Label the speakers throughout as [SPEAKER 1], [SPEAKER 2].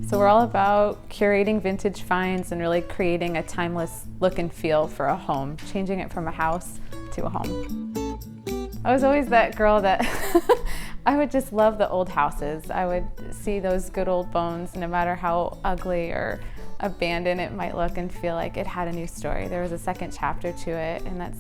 [SPEAKER 1] So we're all about curating vintage finds and really creating a timeless look and feel for a home, changing it from a house to a home. I was always that girl that I would just love the old houses. I would see those good old bones, no matter how ugly or abandoned it might look, and feel like it had a new story. There was a second chapter to it, and that's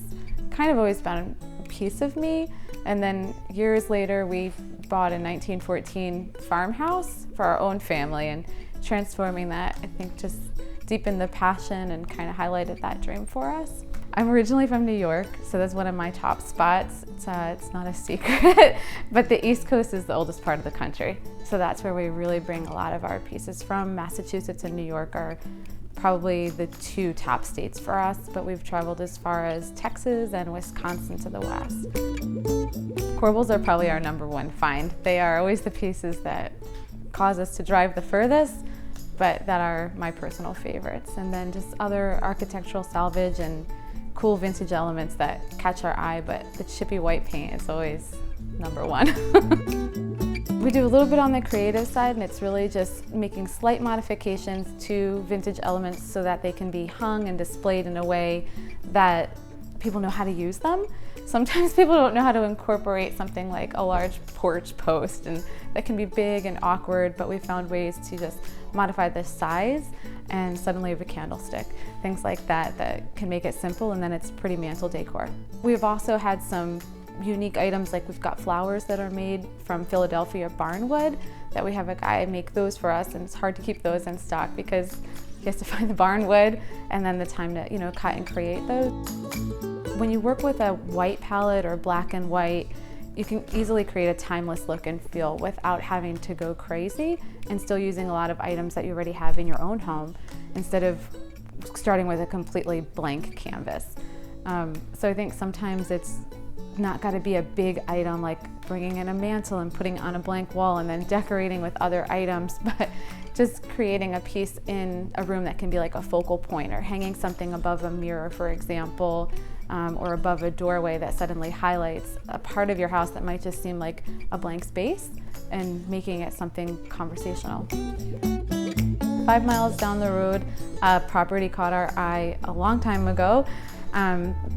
[SPEAKER 1] kind of always been a piece of me. And then years later, we bought a 1914 farmhouse for our own family, and transforming that, I think, just deepened the passion and kind of highlighted that dream for us. I'm originally from New York, so that's one of my top spots. It's not a secret, but the East Coast is the oldest part of the country. So that's where we really bring a lot of our pieces from. Massachusetts and New York are probably the two top states for us, but we've traveled as far as Texas and Wisconsin to the west. Corbels are probably our #1 find. They are always the pieces that cause us to drive the furthest, but that are my personal favorites. And then just other architectural salvage and cool vintage elements that catch our eye, but the chippy white paint is always #1. We do a little bit on the creative side, and it's really just making slight modifications to vintage elements so that they can be hung and displayed in a way that people know how to use them. Sometimes people don't know how to incorporate something like a large porch post, and that can be big and awkward, but we found ways to just modify the size and suddenly have a candlestick. Things like that that can make it simple, and then it's pretty mantle decor. We've also had some unique items, like we've got flowers that are made from Philadelphia barnwood that we have a guy make those for us, and it's hard to keep those in stock because he has to find the barnwood and then the time to, cut and create those. When you work with a white palette or black and white, you can easily create a timeless look and feel without having to go crazy, and still using a lot of items that you already have in your own home instead of starting with a completely blank canvas. So I think sometimes it's not got to be a big item like bringing in a mantle and putting on a blank wall and then decorating with other items, but just creating a piece in a room that can be like a focal point, or hanging something above a mirror, for example, or above a doorway that suddenly highlights a part of your house that might just seem like a blank space, and making it something conversational. 5 miles down the road, a property caught our eye a long time ago,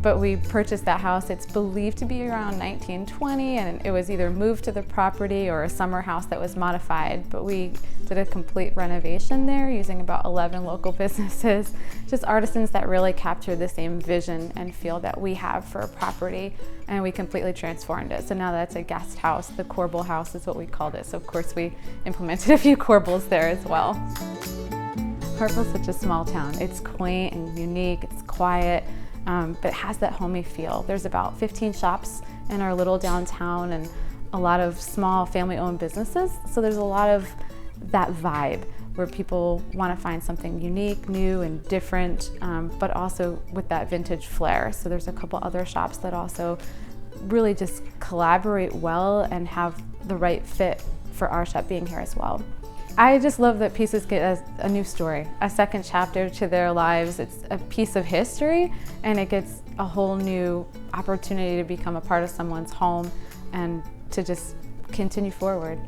[SPEAKER 1] but we purchased that house. It's believed to be around 1920, and it was either moved to the property or a summer house that was modified, but we did a complete renovation there using about 11 local businesses, just artisans that really captured the same vision and feel that we have for a property, and we completely transformed it. So now that's a guest house. The Corbel house is what we called it, so of course we implemented a few Corbels there as well. Hartville's such a small town. It's quaint and unique, it's quiet, but it has that homey feel. There's about 15 shops in our little downtown and a lot of small family-owned businesses, so there's a lot of that vibe where people want to find something unique, new, and different, but also with that vintage flair. So there's a couple other shops that also really just collaborate well and have the right fit for our shop being here as well. I just love that pieces get a new story, a second chapter to their lives. It's a piece of history, and it gets a whole new opportunity to become a part of someone's home and to just continue forward.